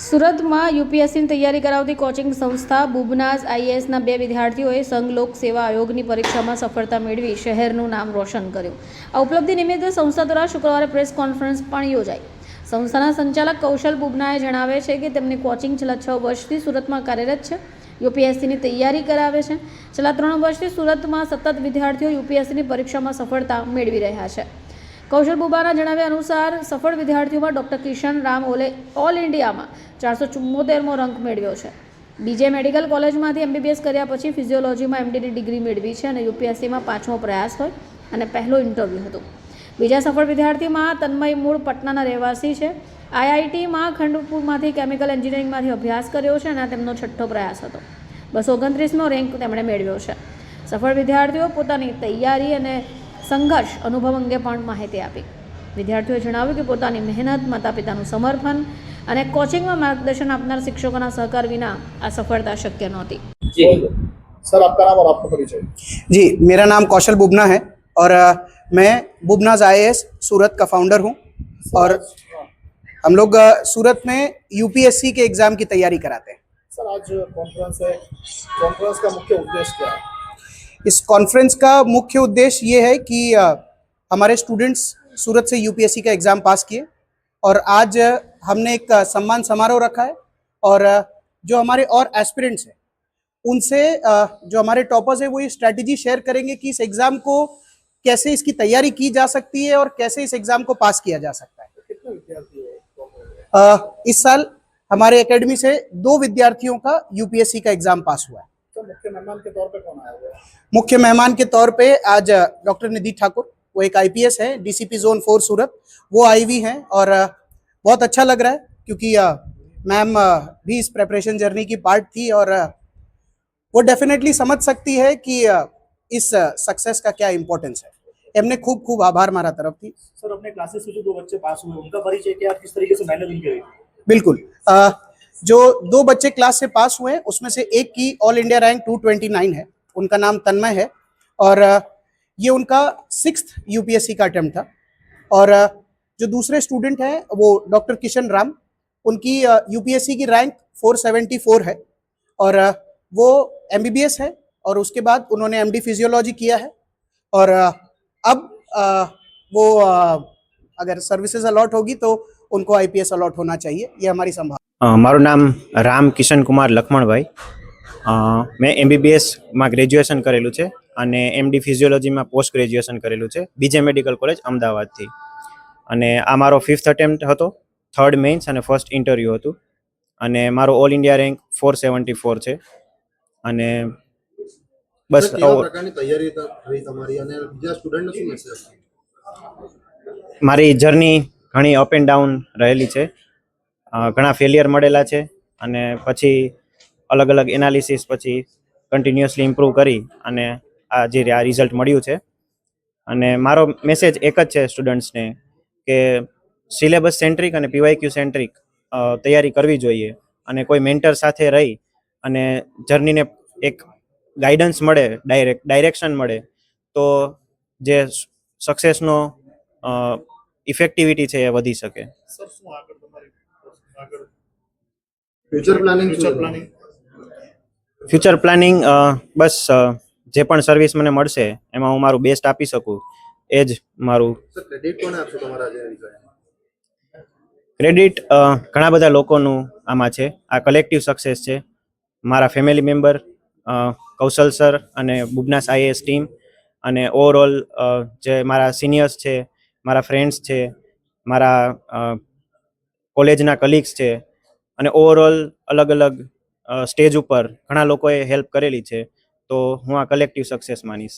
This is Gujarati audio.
સુરતમાં યુપીએસસીની તૈયારી કરાવતી કોચિંગ સંસ્થા બુબનાઝ આઈએએસના 2 વિદ્યાર્થીઓએ સંઘ લોક સેવા આયોગની પરીક્ષામાં સફળતા મેળવી શહેરનું નામ રોશન કર્યું. આ ઉપલબ્ધિ નિમિત્તે સંસ્થા દ્વારા શુક્રવારે પ્રેસ કોન્ફરન્સ પણ યોજાઈ. સંસ્થાના સંચાલક કૌશલ બુબનાએ જણાવે છે કે તેમની કોચિંગ છેલ્લા 6 વર્ષથી સુરતમાં કાર્યરત છે. યુપીએસસીની તૈયારી કરાવે છે. છેલ્લા 3 વર્ષથી સુરતમાં સતત વિદ્યાર્થીઓ યુપીએસસીની પરીક્ષામાં સફળતા મેળવી રહ્યા છે. કૌશલ બુબાના જણાવ્યા અનુસાર સફળ વિદ્યાર્થીઓમાં ડૉક્ટર કિશન રામ ઓલે ઓલ ઇન્ડિયામાં 474મો રેન્ક મેળવ્યો છે. બીજે મેડિકલ કોલેજમાંથી એમબીબીએસ કર્યા પછી ફિઝિયોલોજીમાં એમડીની ડિગ્રી મેળવી છે અને યુપીએસસીમાં 5મો પ્રયાસ હોય અને પહેલો ઇન્ટરવ્યૂ હતો. બીજા સફળ વિદ્યાર્થીમાં તન્મય મૂળ પટનાના રહેવાસી છે. આઈઆઈટીમાં ખંડપુરમાંથી કેમિકલ એન્જિનિયરિંગમાંથી અભ્યાસ કર્યો છે અને આ તેમનો 6થો પ્રયાસ હતો. 229મો રેન્ક તેમણે મેળવ્યો છે. સફળ વિદ્યાર્થીઓ પોતાની તૈયારી અને સંઘર્ષ અનુભવ અંગે પણ માહિતી આપી. વિદ્યાર્થીઓએ જણાવ્યું કે પોતાની મહેનત, માતા પિતાનું સમર્પણ અને કોચિંગમાં માર્ગદર્શન આપનાર शिक्षकों सहकार विना आ सफलता शक्य नहोती. सर, आपका नाम और आपका परिचय? जी, मेरा नाम कौशल बुबना है और मैं बुबनाज आईएएस सूरत का फाउंडर हूँ और हम लोग सूरत में यूपीएससी के एग्ज़ाम की तैयारी कराते हैं. सर, आज कॉन्फ्रेंस है, कॉन्फ्रेंस का मुख्य उद्देश्य क्या है? इस कॉन्फ्रेंस का मुख्य उद्देश्य ये है कि हमारे स्टूडेंट्स सूरत से यूपीएससी का एग्ज़ाम पास किए और आज हमने एक सम्मान समारोह रखा है और जो हमारे और एस्पिरेंट्स हैं उनसे जो हमारे टॉपर्स हैं वो ये स्ट्रैटेजी शेयर करेंगे कि इस एग्ज़ाम को कैसे इसकी तैयारी की जा सकती है और कैसे इस एग्ज़ाम को पास किया जा सकता है. कितने विद्यार्थी है? इस साल हमारे एकेडमी से 2 विद्यार्थियों का यूपीएससी का एग्ज़ाम पास हुआ है. तो मुख्य मेहमान के तौर पे कौन आया हुआ है? मुख्य मेहमान के तौर पे आज डॉक्टर निधि ठाकुर, वो एक आईपीएस है, डीसीपी जोन 4 सूरत, वो आई हुई हैं और बहुत अच्छा लग रहा है क्योंकि मैम भी इस प्रेपरेशन जर्नी की पार्ट थी और वो डेफिनेटली समझ सकती है कि इस सक्सेस का क्या इम्पोर्टेंस है. एमने खूब खूब आभार मारा तरफथी. सर, अपने क्लासेस से जो 2 बच्चे पास हुए उनका परिचय क्या, किस तरीके से मेहनत उनकी रही? बिल्कुल. जो 2 बच्चे क्लास से पास हुए हैं उसमें से एक की ऑल इंडिया रैंक 229 है. उनका नाम तन्मय है और ये उनका 6th यूपीएससी का अटेम्प्ट था. और जो दूसरे स्टूडेंट हैं वो डॉक्टर किशन राम, उनकी यूपीएससी की रैंक 474 है और वो एमबीबीएस है और उसके बाद उन्होंने एमडी फिजियोलॉजी किया है और अब वो अगर सर्विसेज अलॉट होगी तो उनको आईपीएस अलॉट होना चाहिए. ये हमारी संभावना. મારું નામ રામ કિશન કુમાર લખમણભાઈ. મેં એમબીબીએસમાં ગ્રેજ્યુએશન કરેલું છે અને એમડી ફિઝિયોલોજીમાં પોસ્ટ ગ્રેજ્યુએશન કરેલું છે બીજે મેડિકલ કોલેજ અમદાવાદથી. અને આ મારો 5th અટેમ્પ્ટ હતો, 3rd મેઇન્સ અને 1st ઇન્ટરવ્યૂ હતું અને મારો ઓલ ઇન્ડિયા રેન્ક 474 છે. અને બસ કેવા પ્રકારની તૈયારી થઈ તમારી અને બીજા સ્ટુડન્ટને શું મેસેજ? મારી જર્ની ઘણી અપ એન્ડ ડાઉન રહેલી છે. ઘણા ફેલિયર મળેલા છે અને પછી અલગ અલગ એનાલિસિસ પછી કન્ટિન્યુઅસલી ઇમ્પ્રૂવ કરી અને આ રિઝલ્ટ મળ્યું છે. અને મારો મેસેજ એક જ છે સ્ટુડન્ટ્સને કે સિલેબસ સેન્ટ્રિક અને પીવાયક્યુ સેન્ટ્રિક તૈયારી કરવી જોઈએ અને કોઈ મેન્ટર સાથે રહી અને જર્નીને એક ગાઈડન્સ મળે, ડાયરેક્શન મળે તો જે સક્સેસનો ઇફેક્ટિવિટી છે એ વધી શકે. સર, શું આગળ તમારી ફ્યુચર પ્લાનિંગ બસ જે પણ સર્વિસ મને મળશે એમાં હું મારું બેસ્ટ આપી શકું એ જ મારું. સર, ક્રેડિટ કોને આપશો તમારા જે ક્રેડિટ ઘણા બધા લોકોનું આમાં છે. આ કલેક્ટિવ સક્સેસ છે. મારા ફેમિલી મેમ્બર કૌશલ સર અને બુબનાસ આઈએએસ ટીમ અને ઓવરઓલ જે મારા સિનિયર્સ છે, મારા ફ્રેન્ડ્સ છે, મારા કોલેજના કલીગ્સ છે અને ઓવરઓલ અલગ અલગ સ્ટેજ ઉપર ઘણા લોકોએ હેલ્પ કરેલી છે. તો હું આ કલેક્ટિવ સક્સેસ માનીશ.